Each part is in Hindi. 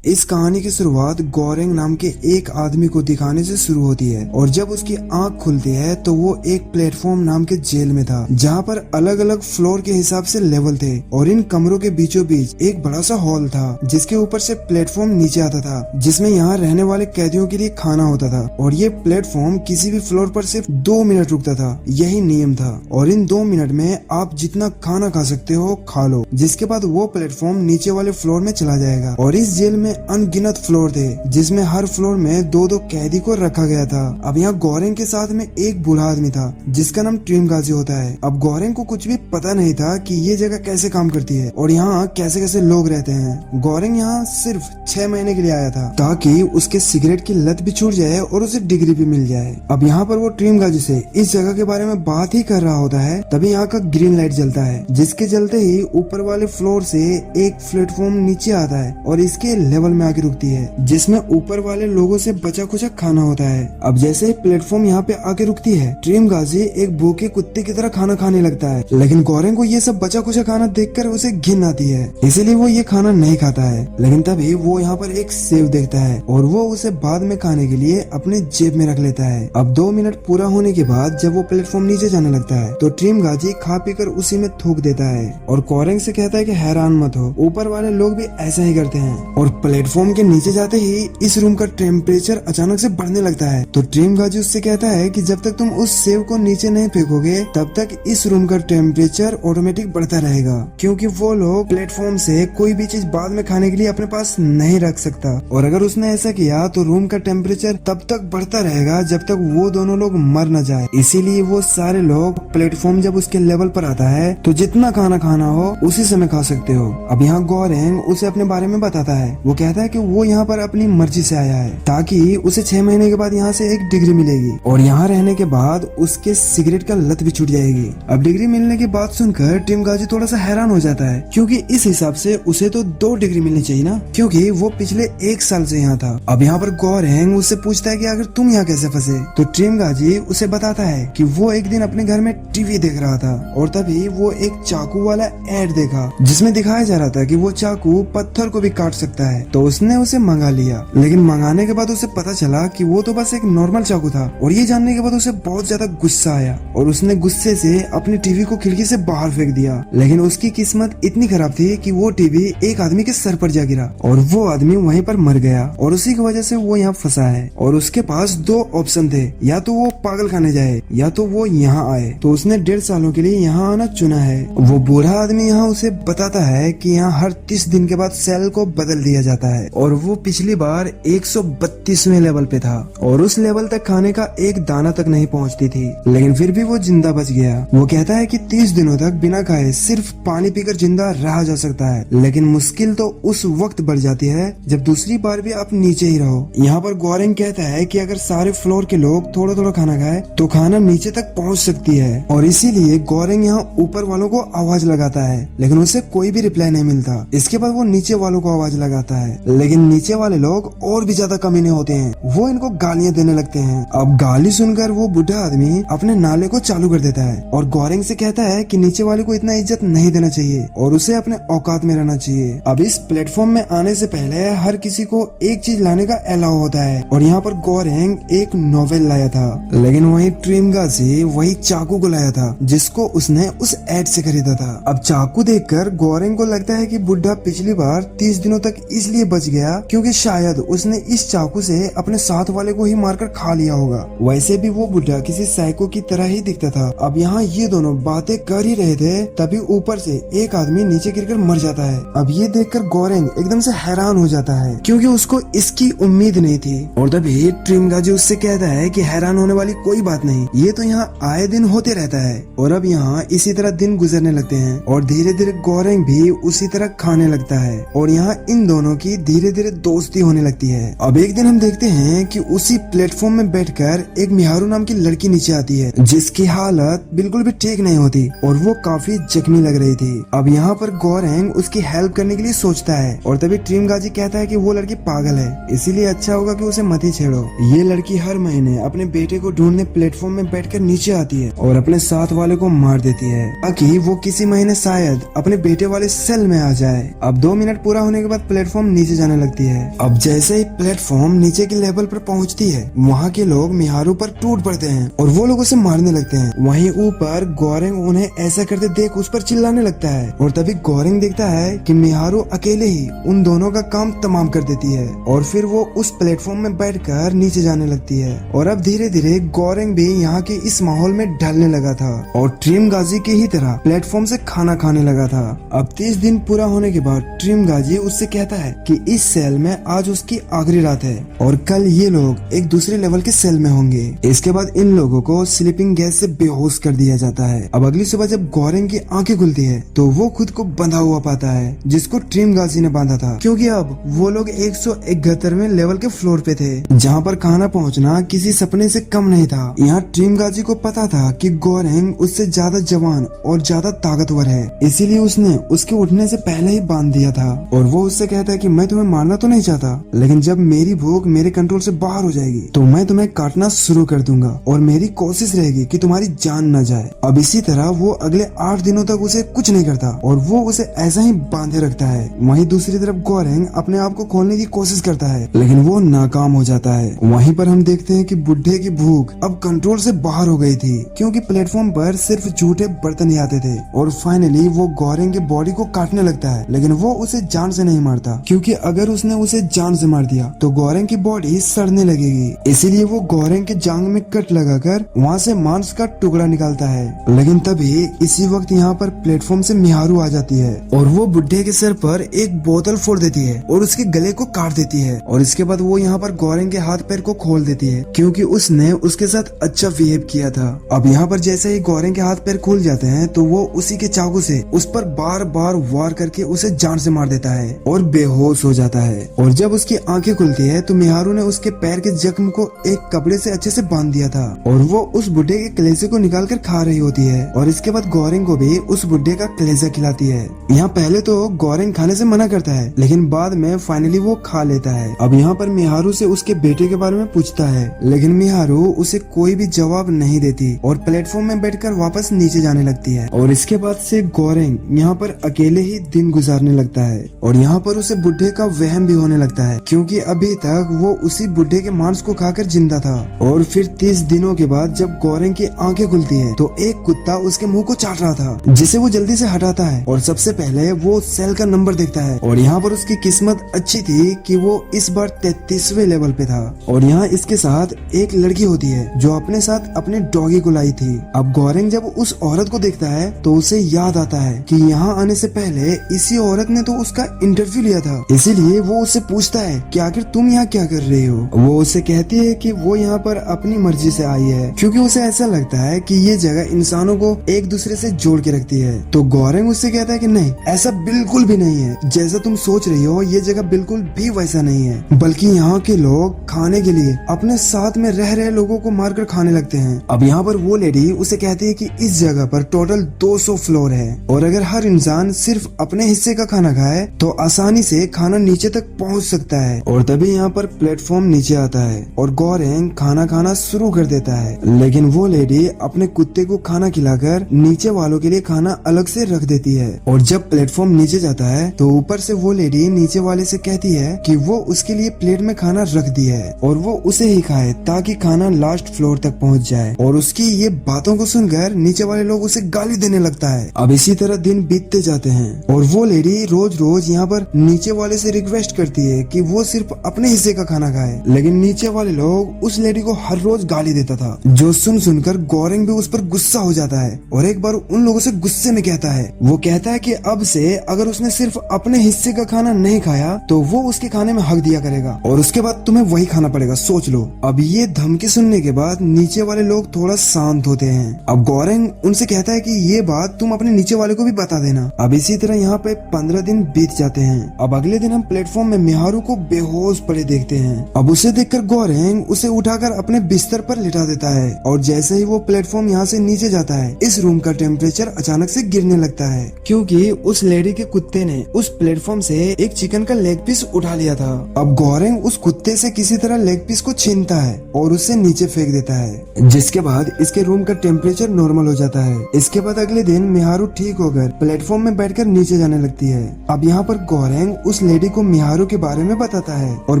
इस कहानी की शुरुआत गौरेंग नाम के एक आदमी को दिखाने से शुरू होती है और जब उसकी आंख खुलती है तो वो एक प्लेटफॉर्म नाम के जेल में था जहाँ पर अलग अलग फ्लोर के हिसाब से लेवल थे और इन कमरों के बीचों बीच एक बड़ा सा हॉल था जिसके ऊपर से प्लेटफॉर्म नीचे आता था जिसमें यहाँ रहने वाले कैदियों के लिए खाना होता था और ये प्लेटफॉर्म किसी भी फ्लोर पर सिर्फ 2 मिनट रुकता था। यही नियम था और इन 2 मिनट में आप जितना खाना खा सकते हो खा लो, जिसके बाद वो प्लेटफॉर्म नीचे वाले फ्लोर में चला जाएगा। और इस जेल में अनगिनत फ्लोर थे जिसमें हर फ्लोर में 2-2 कैदी को रखा गया था। अब यहाँ गौरेंग के साथ में एक बूढ़ा आदमी था जिसका नाम ट्रिम गाजी होता है। अब गौरेंग को कुछ भी पता नहीं था कि ये जगह कैसे काम करती है और यहाँ कैसे कैसे लोग रहते हैं। गौरेंग यहाँ सिर्फ 6 महीने के लिए आया था ताकि उसके सिगरेट की लत भी छूट जाए और उसे डिग्री भी मिल जाए। अब यहाँ पर वो ट्रिम गाजी से इस जगह के बारे में बात ही कर रहा होता है तभी यहाँ का ग्रीन लाइट जलता है जिसके जलते ही ऊपर वाले फ्लोर से एक प्लेटफॉर्म नीचे आता है और इसके लेवल में आके रुकती है जिसमें ऊपर वाले लोगों से बचा खुचा खाना होता है। अब जैसे ही प्लेटफॉर्म यहाँ पे आके रुकती है ट्रिम गाजी एक भूखे कुत्ते की तरह खाना खाने लगता है, लेकिन गौरेंग को ये सब बचा खुचा खाना देखकर उसे घिन आती है इसीलिए वो ये खाना नहीं खाता है। लेकिन तभी वो यहाँ पर एक सेव देखता है और वो उसे बाद में खाने के लिए अपने जेब में रख लेता है। अब 2 मिनट पूरा होने के बाद जब वो प्लेटफॉर्म नीचे जाने लगता है तो ट्रिम गाजी खा पीकर उसी में थूक देता है और गौरेंग से कहता है कि हैरान मत हो, ऊपर वाले लोग भी ऐसा ही करते हैं। और प्लेटफॉर्म के नीचे जाते ही इस रूम का टेम्परेचर अचानक से बढ़ने लगता है तो ट्रिम गाजी उससे कहता है कि जब तक तुम उस सेव को नीचे नहीं फेंकोगे तब तक इस रूम का टेम्परेचर ऑटोमेटिक बढ़ता रहेगा, क्योंकि वो लोग प्लेटफॉर्म से कोई भी चीज बाद में खाने के लिए अपने पास नहीं रख सकता और अगर उसने ऐसा किया तो रूम का टेम्परेचर तब तक बढ़ता रहेगा जब तक वो दोनों लोग मर न जाए। इसीलिए वो सारे लोग प्लेटफॉर्म जब उसके लेवल पर आता है तो जितना खाना खाना हो उसी समय खा सकते हो। अब यहाँ गौरेंग उसे अपने बारे में बताता है। वो कहता है कि वो यहाँ पर अपनी मर्जी से आया है ताकि उसे 6 महीने के बाद यहाँ से एक डिग्री मिलेगी और यहाँ रहने के बाद उसके सिगरेट का लत भी छूट जाएगी। अब डिग्री मिलने की बात सुनकर ट्रिम गाजी थोड़ा सा हैरान हो जाता है क्योंकि इस हिसाब से उसे तो 2 डिग्री मिलनी चाहिए ना, क्योंकि वो पिछले 1 साल से यहाँ था। अब यहाँ पर गौरेंग उससे पूछता है कि आखिर तुम यहाँ कैसे फंसे, तो ट्रिम गाजी उसे बताता है कि वो एक दिन अपने घर में टीवी देख रहा था और तभी वो एक चाकू वाला एड देखा जिसमें दिखाया जा रहा था कि वो चाकू पत्थर को भी काट सकता है, तो उसने उसे मंगा लिया। लेकिन मंगाने के बाद उसे पता चला कि वो तो बस एक नॉर्मल चाकू था और ये जानने के बाद उसे बहुत ज्यादा गुस्सा आया और उसने गुस्से से अपनी टीवी को खिड़की से बाहर फेंक दिया। लेकिन उसकी किस्मत इतनी खराब थी कि वो टीवी एक आदमी के सर पर जा गिरा और वो आदमी वहीं पर मर गया और उसी की वजह से वो यहाँ फंसा है और उसके पास 2 ऑप्शन थे, या तो वो पागल खाने जाए या तो वो यहाँ आए। तो उसने 1.5 सालों के लिए यहाँ आना चुना है। वो बूढ़ा आदमी यहाँ उसे बताता है कि यहाँ हर 30 दिन के बाद सेल को बदल दिया जाता है और वो पिछली बार 132वें लेवल पे था और उस लेवल तक खाने का एक दाना तक नहीं पहुंचती थी, लेकिन फिर भी वो जिंदा बच गया। वो कहता है कि 30 दिनों तक बिना खाए सिर्फ पानी पीकर जिंदा रहा जा सकता है, लेकिन मुश्किल तो उस वक्त बढ़ जाती है जब दूसरी बार भी आप नीचे ही रहो। यहाँ पर गौरेंग कहता है कि अगर सारे फ्लोर के लोग थोड़ा थोड़ा खाना खाए तो खाना नीचे तक पहुँच सकती है और इसीलिए गौरेंग यहाँ ऊपर वालों को आवाज लगाता है, लेकिन उसे कोई भी रिप्लाई नहीं मिलता। इसके बाद वो नीचे वालों को आवाज लगाता है, लेकिन नीचे वाले लोग और भी ज्यादा कमीने होते हैं, वो इनको गालियां देने लगते हैं। अब गाली सुनकर वो बूढ़ा आदमी अपने नाले को चालू कर देता है और गौरेंग से कहता है कि नीचे वाले को इतना इज्जत नहीं देना चाहिए और उसे अपने औकात में रहना चाहिए। अब इस प्लेटफॉर्म में आने से पहले हर किसी को एक चीज लाने का अलाउ होता है और यहाँ पर गौरेंग एक नॉवेल लाया था, लेकिन वही ट्रिम गाजी वही चाकू को लाया था जिसको उसने उस एड से खरीदा था। अब चाकू देखकर गौरेंग को लगता है कि बुढ़ा पिछली बार 30 दिनों तक इसलिए बच गया क्योंकि शायद उसने इस चाकू से अपने साथ वाले को ही मारकर खा लिया होगा। वैसे भी वो बुढ़ा किसी साइको की तरह ही दिखता था। अब यहाँ ये दोनों बातें कर ही रहे थे तभी ऊपर से एक आदमी नीचे गिरकर मर जाता है। अब ये देखकर गौरेंग एकदम से हैरान हो जाता है क्योंकि उसको इसकी उम्मीद नहीं थी और तभी ट्रिम गाजी उससे कहता है कि हैरान होने वाली कोई बात नहीं, ये तो यहाँ आए दिन होते रहता है। और अब यहाँ इसी तरह दिन गुजरने लगते हैं और धीरे धीरे गौरेंग भी उसी तरह खाने लगता है और यहाँ इन दोनों की धीरे धीरे दोस्ती होने लगती है। अब एक दिन हम देखते हैं कि उसी प्लेटफॉर्म में बैठकर एक मिहारू नाम की लड़की नीचे आती है जिसकी हालत बिल्कुल भी ठीक नहीं होती और वो काफी जख्मी लग रही थी। अब यहाँ पर गौरेंग उसकी हेल्प करने के लिए सोचता है और तभी ट्रिम गाजी कहता है कि वो लड़की पागल है, इसीलिए अच्छा होगा कि उसे मत ही छेड़ो। ये लड़की हर महीने अपने बेटे को ढूंढने प्लेटफॉर्म में बैठकर नीचे आती है और अपने साथ वाले को मार देती है ताकि वो किसी महीने शायद अपने बेटे वाले सेल में आ जाए। अब 2 मिनट पूरा होने के बाद प्लेटफॉर्म नीचे जाने लगती है। अब जैसे ही प्लेटफॉर्म नीचे के लेवल पर पहुंचती है, वहाँ के लोग मिहारू पर टूट पड़ते हैं और वो लोग उसे मारने लगते हैं। वहीं ऊपर गोरेंग उन्हें ऐसा करते देख उस पर चिल्लाने लगता है और तभी गोरेंग देखता है कि मिहारू अकेले ही उन दोनों का काम तमाम कर देती है और फिर वो उस प्लेटफॉर्म में बैठकर नीचे जाने लगती है। और अब धीरे धीरे गोरेंग भी यहाँ के इस माहौल में ढलने लगा था और ट्रिम गाजी की ही तरह प्लेटफॉर्म से खाना खाने लगा था। अब 30 दिन पूरा होने के बाद ट्रिम गाजी उससे कहता है कि इस सेल में आज उसकी आखिरी रात है और कल ये लोग एक दूसरे लेवल के सेल में होंगे। इसके बाद इन लोगों को स्लीपिंग गैस से बेहोश कर दिया जाता है। अब अगली सुबह जब गोरेंग की आंखें खुलती है तो वो खुद को बंधा हुआ पाता है जिसको ट्रिम गाजी ने बांधा था, क्योंकि अब वो लोग 171वें लेवल के फ्लोर पे थे जहाँ पर खाना पहुँचना किसी सपने से कम नहीं था। यहाँ ट्रिम गाजी को पता था कि गोरेंग उससे ज्यादा जवान और ज्यादा ताकतवर है, इसीलिए उसने उसके उठने से पहले ही बांध दिया था। और वो उससे कहता है कि मैं तुम्हें मारना तो नहीं चाहता, लेकिन जब मेरी भूख मेरे कंट्रोल से बाहर हो जाएगी तो मैं तुम्हें काटना शुरू कर दूंगा और मेरी कोशिश रहेगी कि तुम्हारी जान न जाए। अब इसी तरह वो अगले 8 दिनों तक उसे कुछ नहीं करता और वो उसे ऐसा ही बांधे रखता है। वहीं दूसरी तरफ गोरेंग अपने आप को खोलने की कोशिश करता है, लेकिन वो नाकाम हो जाता है। वहीं पर हम देखते हैं कि बुढ़े की भूख अब कंट्रोल से बाहर हो गई थी, क्योंकि प्लेटफॉर्म पर सिर्फ झूठे बर्तन ही आते थे। और फाइनली वो गोरेंग की बॉडी को काटने लगता है, लेकिन वो उसे जान से नहीं मारता, क्योंकि अगर उसने उसे जान से मार दिया तो गोरेंग की बॉडी सड़ने लगेगी। इसीलिए वो गोरेंग के जांग में कट लगाकर वहाँ से मांस का टुकड़ा निकालता है। लेकिन तभी इसी वक्त यहाँ पर प्लेटफॉर्म से मिहारू आ जाती है और वो बुढ़े के सर पर एक बोतल फोड़ देती है और उसके गले को काट देती है। और इसके बाद वो यहाँ पर गोरेंग के हाथ पैर को खोल देती है, क्योंकि उसने उसके साथ अच्छा बिहेव किया था। अब यहाँ पर जैसे ही गोरेंग के हाथ पैर खुल जाते हैं तो वो उसी के चाकू से उस पर बार बार वार करके उसे जान से मार देता है और बेहोश हो जाता है। और जब उसकी आंखें खुलती है तो मिहारू ने उसके पैर के जख्म को एक कपड़े से अच्छे से बांध दिया था और वो उस बुढ़े के कलेजे को निकाल कर खा रही होती है। और इसके बाद गोरेंग को भी उस बुढ़े का कलेजा खिलाती है। यहाँ पहले तो गोरेंग खाने से मना करता है, लेकिन बाद में फाइनली वो खा लेता है। अब यहाँ पर मिहारू से उसके बेटे के बारे में पूछता है, लेकिन मिहारू उसे कोई भी जवाब नहीं देती और प्लेटफॉर्म में बैठकर वापस नीचे जाने लगती है। और इसके बाद से गोरेंग यहाँ पर अकेले ही दिन गुजारने लगता है और यहाँ पर उसे बुढ़े का वहम भी होने लगता है, क्योंकि अभी तक वो उसी बुढ़े के मांस को खाकर जिंदा था। और फिर 30 दिनों के बाद जब गोरेंग की आंखें खुलती है तो एक कुत्ता उसके मुंह को चाट रहा था, जिसे वो जल्दी से हटाता है और सबसे पहले वो सेल का नंबर देखता है। और यहाँ पर उसकी किस्मत अच्छी थी कि वो इस बार 33वें लेवल पे था और यहाँ इसके साथ एक लड़की होती है जो अपने साथ अपने डॉगी को लाई थी। अब गोरेंग जब उस औरत को देखता है तो उसे याद आता है कि यहाँ आने से पहले इसी औरत ने तो उसका इंटरव्यू लिया था, इसीलिए वो उससे पूछता है कि आखिर तुम यहाँ क्या कर रही हो। वो उससे कहती है कि वो यहाँ पर अपनी मर्जी से आई है, क्योंकि उसे ऐसा लगता है कि ये जगह इंसानों को एक दूसरे से जोड़ के रखती है। तो गोरेंग उससे कहता है कि नहीं, ऐसा बिल्कुल भी नहीं है, जैसा तुम सोच रही हो ये जगह बिल्कुल भी वैसा नहीं है, बल्कि यहाँ के लोग खाने के लिए अपने साथ में रह रहे लोगों को मारकर खाने लगते हैं। अब यहाँ पर वो लेडी उसे कहती है कि इस जगह पर टोटल 200 फ्लोर है और अगर हर इंसान सिर्फ अपने हिस्से का खाना खाए तो आसानी से खाना नीचे तक पहुँच सकता है। और तभी यहाँ पर प्लेटफॉर्म नीचे आता है और गोरेंग खाना खाना शुरू कर देता है, लेकिन वो लेडी अपने कुत्ते को खाना खिलाकर नीचे वालों के लिए खाना अलग से रख देती है। और जब प्लेटफॉर्म नीचे जाता है तो ऊपर से वो लेडी नीचे वाले से कहती है कि वो उसके लिए प्लेट में खाना रख दिया है और वो उसे ही खाए ताकि खाना लास्ट फ्लोर तक पहुंच जाए। और उसकी ये बातों को सुनकर नीचे वाले लोग उसे गाली देने लगता है। अब इसी तरह दिन बीतते जाते हैं और वो लेडी रोज रोज यहाँ पर नीचे वाले से रिक्वेस्ट करती है कि वो सिर्फ अपने हिस्से का खाना खाए, लेकिन नीचे वाले लोग उस लेडी को हर रोज गाली देता था, जो सुनकर गोरेंग भी उस पर गुस्सा हो जाता है और एक बार उन लोगों से गुस्से में कहता है, वो कहता है कि अब से अगर उसने सिर्फ अपने हिस्से का खाना नहीं खाया तो वो उसके खाने में हक दिया करेगा और उसके बाद तुम्हें वही खाना पड़ेगा, सोच लो। अब ये धमकी सुनने के बाद नीचे वाले लोग थोड़ा शांत होते हैं। अब गोरेंग उनसे कहता है कि ये बात तुम अपने नीचे वाले को भी बता देना। अब इसी तरह यहाँ पे 15 दिन बीत जाते हैं। अब अगले दिन हम प्लेटफॉर्म में मिहारू को बेहोश पड़े देखते हैं। अब उसे देखकर गोरेंग उसे उठाकर अपने बिस्तर पर लिटा देता है और जैसे ही वो प्लेटफॉर्म यहाँ से नीचे जाता है इस रूम का टेम्परेचर अचानक से गिरने लगता है, क्योंकि उस लेडी के कुत्ते ने उस प्लेटफॉर्म से एक चिकन का लेग पीस उठा लिया था। अब गोरेंग उस कुत्ते से किसी तरह लेग पीस को छीनता है और उसे नीचे फेंक देता है, जिसके बाद इसके रूम का टेम्परेचर नॉर्मल हो जाता है। इसके बाद अगले दिन मिहारू ठीक होकर प्लेटफॉर्म में बैठकर नीचे जाने लगती है। अब यहाँ पर गोरेंग उस उस लेडी को मिहारू के बारे में बताता है और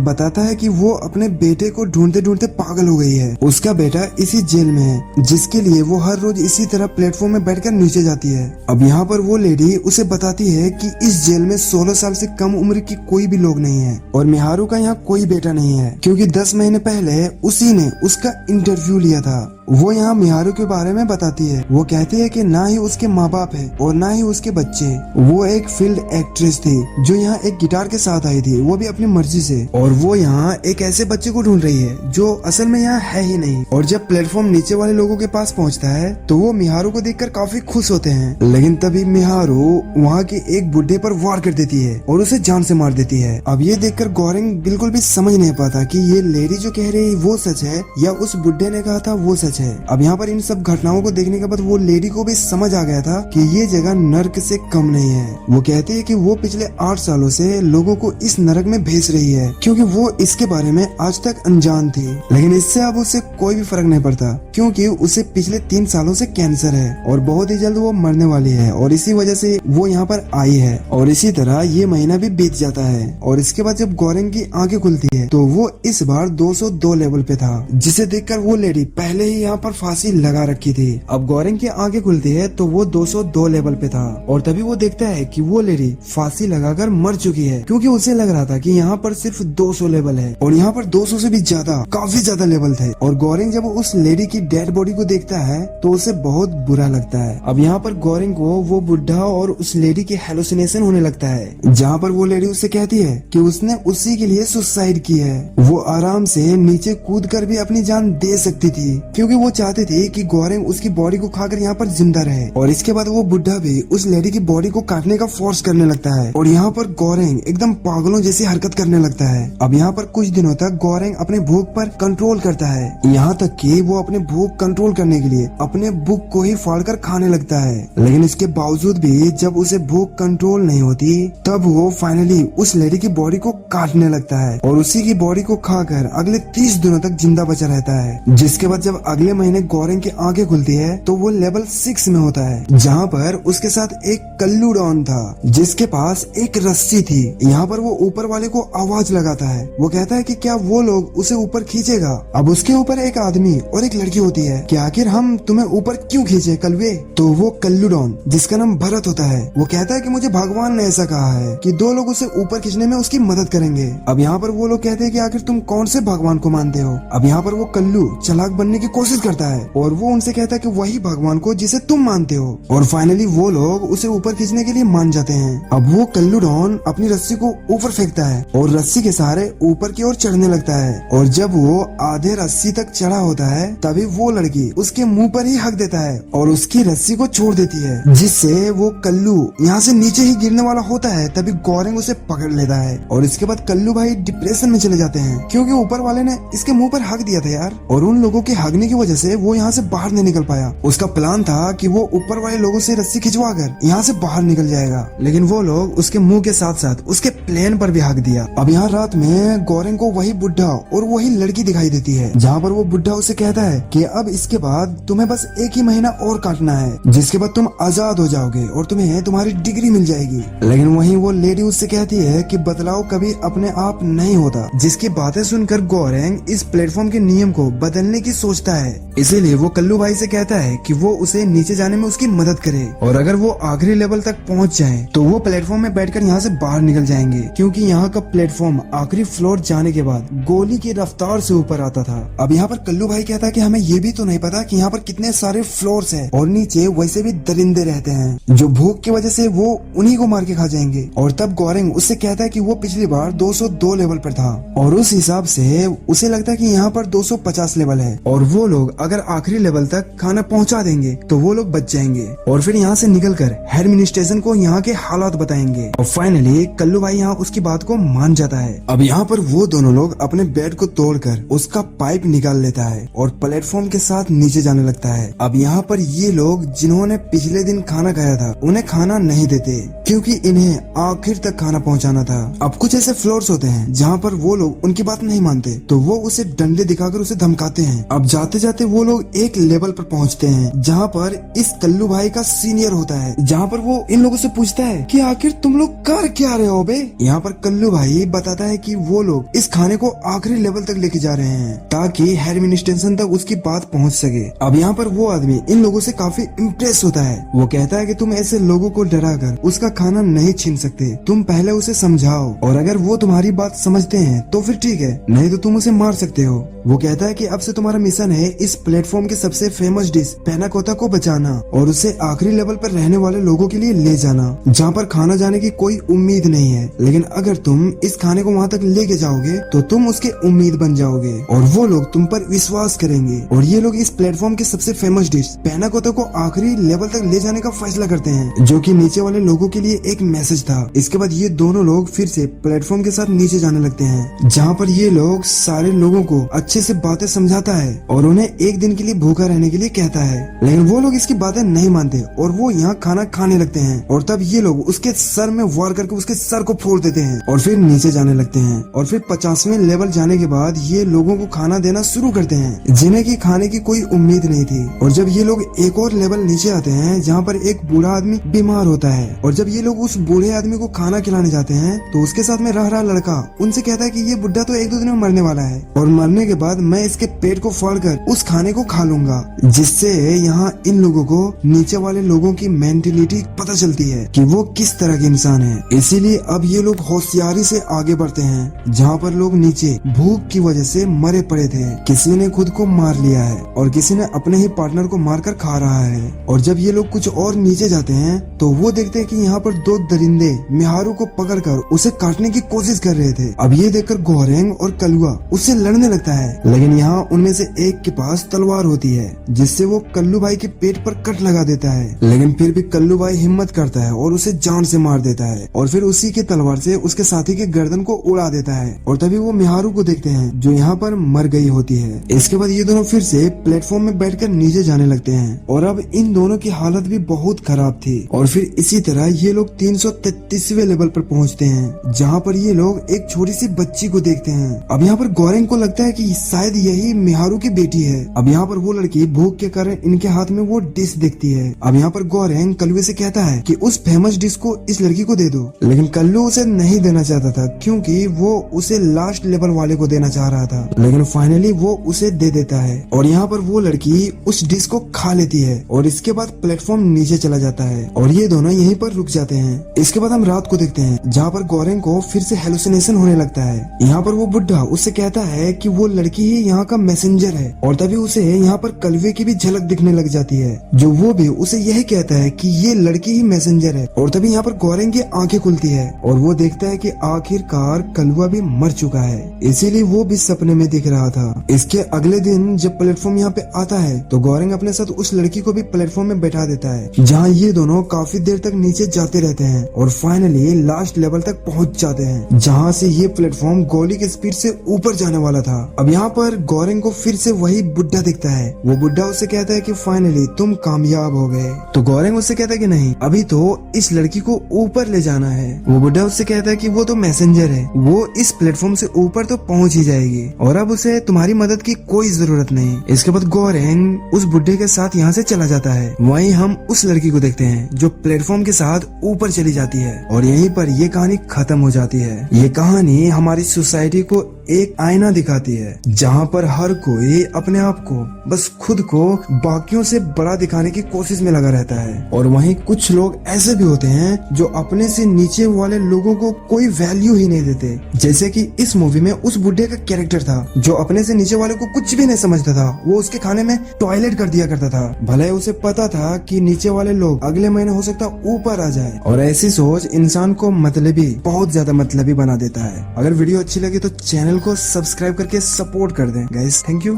बताता है कि वो अपने बेटे को ढूंढते ढूंढते पागल हो गई है। उसका बेटा इसी जेल में है, जिसके लिए वो हर रोज इसी तरह प्लेटफॉर्म में बैठकर नीचे जाती है। अब यहाँ पर वो लेडी उसे बताती है कि इस जेल में 16 साल से कम उम्र की कोई भी लोग नहीं है और मिहारू का यहाँ कोई बेटा नहीं है, क्योंकि 10 महीने पहले उसी ने उसका इंटरव्यू लिया था। वो यहाँ मिहारू के बारे में बताती है। वो कहती है कि ना ही उसके माँ बाप है और ना ही उसके बच्चे। वो एक फील्ड एक्ट्रेस थी जो यहाँ एक गिटार के साथ आई थी, वो भी अपनी मर्जी से। और वो यहाँ एक ऐसे बच्चे को ढूंढ रही है जो असल में यहाँ है ही नहीं। और जब प्लेटफॉर्म नीचे वाले लोगों के पास पहुँचता है तो वो मिहारू को देखकर काफी खुश होते हैं, लेकिन तभी मिहारू वहाँ के एक बुढ़े पर वार कर देती है और उसे जान से मार देती है। अब ये देखकर गोरेंग बिल्कुल भी समझ नहीं पाता कि ये लेडी जो कह रही वो सच है या उस बुढ़े ने कहा था वो सच है। अब यहाँ पर इन सब घटनाओं को देखने के बाद वो लेडी को भी समझ आ गया था कि ये जगह नर्क से कम नहीं है। वो कहती है कि वो पिछले 8 सालों से लोगों को इस नरक में भेज रही है, क्योंकि वो इसके बारे में आज तक अनजान थी। लेकिन इससे अब उसे कोई भी फर्क नहीं पड़ता, क्योंकि उसे पिछले 3 सालों से कैंसर है और बहुत ही जल्द वो मरने वाली है और इसी वजह से वो यहाँ पर आई है। और इसी तरह ये महीना भी बीत जाता है और इसके बाद जब गोरेंग की आंखें खुलती है तो वो इस बार 202 लेवल पे था, जिसे देखकर वो लेडी पहले ही यहाँ पर फांसी लगा रखी थी। अब गोरेंग की आंखें खुलती है तो वो 202 लेवल पे था और तभी वो देखता है कि वो लेडी फांसी लगाकर मर चुकी है, क्योंकि उसे लग रहा था कि यहाँ पर सिर्फ 200 लेवल है और यहाँ पर 200 से भी ज्यादा काफी ज्यादा लेवल थे। और गोरेंग जब उस लेडी की डेड बॉडी को देखता है तो उसे बहुत बुरा लगता है। अब यहाँ पर गोरेंग को वो बुढ़ा और उस लेडी की हेलुसिनेशन होने लगता है, जहाँ पर वो लेडी उससे कहती है कि उसने उसी के लिए सुसाइड की है। वो आराम से नीचे कूद कर भी अपनी जान दे सकती थी, क्योंकि वो चाहती थी कि गोरेंग उसकी बॉडी को खाकर यहाँ पर जिंदा रहे। और इसके बाद वो बुढ़ा भी उस लेडी की बॉडी को काटने का फोर्स करने लगता है और यहाँ पर गोरेंग एकदम पागलों जैसी हरकत करने लगता है। अब यहाँ पर कुछ दिनों तक गोरेंग अपने भूख पर कंट्रोल करता है, यहाँ तक कि वो अपने भूख कंट्रोल करने के लिए अपने बुक को ही फाड़कर खाने लगता है। लेकिन इसके बावजूद भी जब उसे भूख कंट्रोल नहीं होती तब वो फाइनली उस लेडी की बॉडी को काटने लगता है और उसी की बॉडी को खाकर अगले 30 दिनों तक जिंदा बचा रहता है। जिसके बाद जब अगले महीने गोरेंग की आंखें खुलती है तो वो लेवल 6 में होता है, जहाँ पर उसके साथ एक कल्लू डॉन था जिसके पास एक रस्सी थी। यहाँ पर वो ऊपर वाले को आवाज लगाता है। वो कहता है कि क्या वो लोग उसे ऊपर खींचेगा। अब उसके ऊपर एक आदमी और एक लड़की होती है कि आखिर हम तुम्हें ऊपर क्यों खींचे कलवे। तो वो कल्लू डॉन, जिसका नाम भरत होता है, वो कहता है कि मुझे भगवान ने ऐसा कहा है कि 2 लोग उसे ऊपर खींचने में उसकी मदद करेंगे। अब यहाँ पर वो लोग कहते हैं कि आखिर तुम कौन से भगवान को मानते हो। अब यहाँ पर वो कल्लू चालाक बनने की कोशिश करता है और वो उनसे कहता है कि वही भगवान को जिसे तुम मानते हो। और फाइनली वो लोग उसे ऊपर खींचने के लिए मान जाते हैं। अब वो कल्लू डॉन अपनी रस्सी को ऊपर फेंकता है और रस्सी के सहारे ऊपर की ओर चढ़ने लगता है। और जब वो आधे रस्सी तक चढ़ा होता है तभी वो लड़की उसके मुंह पर ही हक देता है और उसकी रस्सी को छोड़ देती है, जिससे वो कल्लू यहाँ से नीचे ही गिरने वाला होता है। तभी गोरेंग उसे पकड़ लेता है और इसके बाद कल्लू भाई डिप्रेशन में चले जाते हैं, क्योंकि ऊपर वाले ने इसके मुंह पर हक दिया था यार, और उन लोगों के हकने की वजह से वो यहाँ से बाहर नहीं निकल पाया। उसका प्लान था कि वो ऊपर वाले लोगों से रस्सी खिंचवा कर यहाँ से बाहर निकल जाएगा, लेकिन वो लोग उसके मुंह के साथ साथ उसके प्लेन पर भी हक दिया। अब यहाँ रात में गोरेंग को वही बुढ़ा और वही लड़की दिखाई देती है, जहाँ पर वो बुढ़ा उसे कहता है कि अब इसके बाद तुम्हें बस 1 ही महीना और काटना है, जिसके बाद तुम आजाद हो जाओगे और तुम्हें तुम्हारी डिग्री मिल जाएगी। लेकिन वहीं वो लेडी उससे कहती है कि बदलाव कभी अपने आप नहीं होता, जिसकी बातें सुनकर गोरेंग इस प्लेटफॉर्म के नियम को बदलने की सोचता है। इसीलिए वो कल्लू भाई से कहता है कि वो उसे नीचे जाने में उसकी मदद करे और अगर वो आखिरी लेवल तक पहुंच जाए तो वो प्लेटफॉर्म में बैठकर यहाँ से बाहर निकल जाएंगे, क्योंकि यहाँ का प्लेटफॉर्म आखिरी फ्लोर जाने के बाद गोली की रफ्तार से ऊपर आता था। अब यहाँ पर कल्लू भाई कहता है कि हमें ये भी तो नहीं पता कि यहाँ पर कितने सारे फ्लोर्स हैं और नीचे वैसे भी दरिंदे रहते हैं जो भूख की वजह से वो उन्हीं को मार के खा जाएंगे। और तब गोरेंग उससे कहता है कि वो पिछली बार 202 लेवल पर था और उस हिसाब से उसे लगता है कि यहाँ पर 250 लेवल है और वो लोग अगर आखिरी लेवल तक खाना पहुँचा देंगे तो वो लोग बच जाएंगे और फिर यहाँ से निकलकर एडमिनिस्ट्रेशन को यहाँ के हालात बताएंगे। और फाइनली कल्लू भाई यहाँ उसकी बात को मान जाता है। अब यहाँ पर वो दोनों लोग अपने बेड को तोड़कर उसका पाइप निकाल लेता है और प्लेटफॉर्म के साथ नीचे जाने लगता है। अब यहाँ पर ये लोग जिन्होंने पिछले दिन खाना खाया था उन्हें खाना नहीं देते, क्योंकि इन्हें आखिर तक खाना पहुँचाना था। अब कुछ ऐसे फ्लोर्स होते हैं जहाँ पर वो लोग उनकी बात नहीं मानते तो वो उसे डंडे दिखाकर उसे धमकाते हैं। अब जाते जाते वो लोग एक लेवल पर पहुँचते हैं जहाँ पर इस कल्लू भाई का सीनियर होता है, जहाँ पर वो इन लोगों से पूछता है कि आखिर तुम लोग कर क्या रहे हो बे? यहाँ पर कल्लू भाई बताता है कि वो लोग इस खाने को आखिरी लेवल तक लेके जा रहे हैं ताकि हेरमिन स्टेशन तक उसकी बात पहुँच सके। अब यहाँ पर वो आदमी इन लोगों से काफी इम्प्रेस होता है। वो कहता है कि तुम ऐसे लोगों को डरा कर उसका खाना नहीं छीन सकते, तुम पहले उसे समझाओ और अगर वो तुम्हारी बात समझते हैं तो फिर ठीक है, नहीं तो तुम उसे मार सकते हो। वो कहता है कि अब से तुम्हारा मिशन है इस प्लेटफॉर्म के सबसे फेमस डिश पैनाकोटा को बचाना और उसे आखिरी लेवल पर रहने वाले लोगों के लिए ले जाना जहाँ पर खाना जाने की कोई उम्मीद नहीं है, लेकिन अगर तुम इस खाने को वहाँ तक लेके जाओगे तो तुम उसके उम्मीद बन जाओगे और वो लोग तुम पर विश्वास करेंगे और ये लोग इस प्लेटफॉर्म के सबसे फेमस डिश पैनाकोटा को आखिरी लेवल तक ले जाने का फैसला करते हैं, जो कि नीचे वाले लोगों के लिए एक मैसेज था। इसके बाद ये दोनों लोग फिर से प्लेटफॉर्म के साथ नीचे जाने लगते हैं, जहाँ पर ये लोग सारे लोगों को अच्छे से बातें समझाता है और उन्हें एक दिन के लिए भूखा रहने के लिए कहता है, लेकिन वो लोग इसकी बातें नहीं मानते और वो यहाँ खाना खाने लगते हैं और तब ये लोग उसके सर में वार करके उसके सर को फोड़ देते हैं और फिर नीचे जाने लगते हैं और फिर 50वें लेवल जाने के बाद ये लोगों को खाना देना शुरू करते हैं जिन्हें की खाने की कोई उम्मीद नहीं थी। और जब ये लोग एक और लेवल नीचे आते हैं जहाँ पर एक बूढ़ा आदमी बीमार होता है और जब ये लोग उस बूढ़े आदमी को खाना खिलाने जाते हैं तो उसके साथ में रह रहा लड़का उनसे कहता है कि ये बुढ़ा तो 1-2 दिन में मरने वाला है और मरने के बाद मैं इसके पेट को फाड़कर उस खाने को खा लूंगा, जिससे यहाँ इन लोगों को नीचे वाले लोगों की मेंटेलिटी पता चलती है कि वो किस तरह के इंसान है। इसीलिए अब ये लोग होशियारी से आगे बढ़ते हैं, जहाँ पर लोग नीचे भूख की वजह से मरे पड़े थे, किसी ने खुद को मार लिया है और किसी ने अपने ही पार्टनर को मारकर खा रहा है। और जब ये लोग कुछ और नीचे जाते हैं तो वो देखते हैं कि यहाँ पर 2 दरिंदे मिहारू को पकड़कर उसे काटने की कोशिश कर रहे थे। अब ये देखकर गोरेंग और कलुआ उससे लड़ने लगता है, लेकिन यहाँ उनमें से एक के पास तलवार होती है जिससे वो कल्लू भाई के पेट पर कट लगा देता है, लेकिन फिर भी कल्लू भाई हिम्मत करता है और उसे जान से मार देता है और फिर उसी के तलवार से उसके साथी के गर्दन को उड़ा देता है और तभी वो मिहारू को देखते हैं जो यहाँ पर मर गई होती है। इसके बाद ये दोनों फिर से प्लेटफॉर्म में बैठकर नीचे जाने लगते हैं और अब इन दोनों की हालत भी बहुत खराब थी और फिर इसी तरह ये लोग 333वें लेवल पर पहुँचते हैं, जहाँ पर ये लोग एक छोटी सी बच्ची को देखते हैं। अब यहाँ पर गोरेंग को लगता है कि शायद यही मिहारू की बेटी है। अब यहाँ पर वो लड़की भूख के कारण इनके हाथ में वो डिश देखती है। अब यहाँ पर गोरेंग कल्लू से कहता है कि उस फेमस डिश को इस लड़की को दे दो, लेकिन कल्लू उसे नहीं देना चाहता था क्योंकि वो उसे लास्ट लेवल वाले को देना चाह रहा था, लेकिन फाइनली वो उसे दे देता है और यहाँ पर वो लड़की उस डिश को खा लेती है और इसके बाद प्लेटफॉर्म नीचे चला जाता है और ये दोनों यहीं पर रुक जाते हैं। इसके बाद हम रात को देखते हैं जहाँ पर गोरेंग को फिर से हेलुसिनेशन होने लगता है। यहाँ पर वो बुढ़ा उससे कहता है कि वो लड़की ही यहाँ का मैसेंजर है और तभी उसे यहाँ पर कलवे की भी झलक दिखने लग जाती है, जो वो भी उसे यही कहता है कि ये लड़की ही मैसेंजर है। और तभी यहाँ पर गोरेंग की आंखें खुलती है और वो देखता है कि आखिरकार कलवा भी मर चुका है, इसीलिए वो भी सपने में दिख रहा था। इसके अगले दिन जब प्लेटफॉर्म यहाँ पे आता है तो गोरेंग अपने साथ उस लड़की को भी प्लेटफॉर्म में बैठा देता है, जहाँ ये दोनों काफी देर तक नीचे जाते रहते हैं और फाइनली लास्ट लेवल तक पहुँच जाते हैं, जहाँ से ये प्लेटफॉर्म गोली के स्पीड से ऊपर जाने वाला था। अब यहाँ पर गोरेंग को फिर से वही बुढ़ा दिखता है। वो बुढ़ा उससे कहता है कि फाइनली तुम कामयाब हो गए। तो गोरेंग उससे कहता है कि नहीं, अभी तो इस लड़की को ऊपर ले जाना है। वो बुढ़ा उससे कहता है कि वो तो मैसेंजर है, वो इस प्लेटफॉर्म से ऊपर तो पहुंच ही जाएगी और अब उसे तुम्हारी मदद की कोई जरूरत नहीं। इसके बाद गोरेंग उस बुढ़े के साथ यहाँ से चला जाता है। वहीं हम उस लड़की को देखते हैं जो प्लेटफॉर्म के साथ ऊपर चली जाती है और यहीं पर ये कहानी खत्म हो जाती है। ये कहानी हमारी सोसाइटी को एक आईना दिखाती है, जहाँ पर हर कोई अपने आप को बस खुद को बाकियों से बड़ा दिखाने की कोशिश में लगा रहता है और वहीं कुछ लोग ऐसे भी होते हैं जो अपने से नीचे वाले लोगों को कोई वैल्यू ही नहीं देते। जैसे कि इस मूवी में उस बुढ़े का कैरेक्टर था जो अपने से नीचे वाले को कुछ भी नहीं समझता था। वो उसके खाने में टॉयलेट कर दिया करता था, भले उसे पता था कि नीचे वाले लोग अगले महीने हो सकता ऊपर आ जाए। और ऐसी सोच इंसान को मतलबी, बहुत ज्यादा मतलबी बना देता है। अगर वीडियो अच्छी लगी तो चैनल को सब्सक्राइब करके सपोर्ट कर दें गाइस। Thank you.